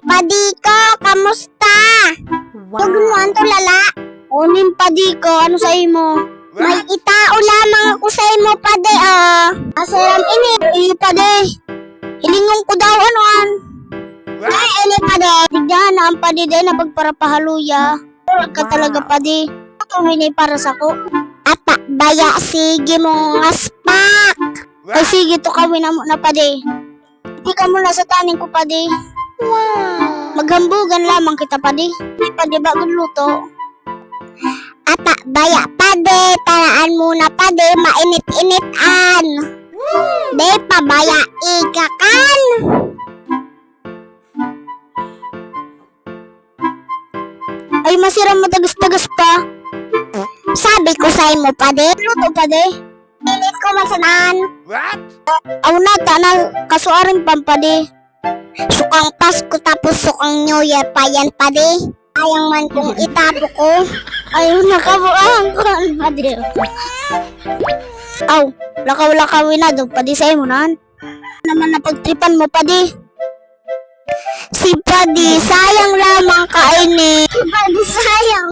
Padi ko, kamusta? Huwag mo ang tulala. Unin padi ko, ano sa imo? May itao lamang ako sa imo, padi, Asaram ini, padi. Hilingong ko daw, anoan? Ay, ini, padi. Tignan na ang padi din na pagparapahaluya. Huwag ka talaga, padi. Ito, hindi para sa ko. Ata, baya, sige mong aspak. Ay, sige, to kawin na mo na, padi. Hindi ka muna sa taning ko, padi. Maghambugan lamang kita, padi. Ay, padi, bagong luto. Ata, baya, padi. Tanaan muna, padi. Mainit-initan. De, pabaya, ikakan. Ay, masira matagas-tagas pa. Sabi ko sa imo, padi. Luto, padi. Init ko masanan. What? Aw na, tanang kasuarin pampadi. Sukang Pasko tapos sukang New Year pa yan, padi. Ayang man kung itapo ko. Ayaw nakabuang ko, padi. Aw, lakaw-lakawin na doon, padi sa imo nan. Naman napagtripan mo, padi. Si padi, sayang lamang kainin. Si padi, sayang.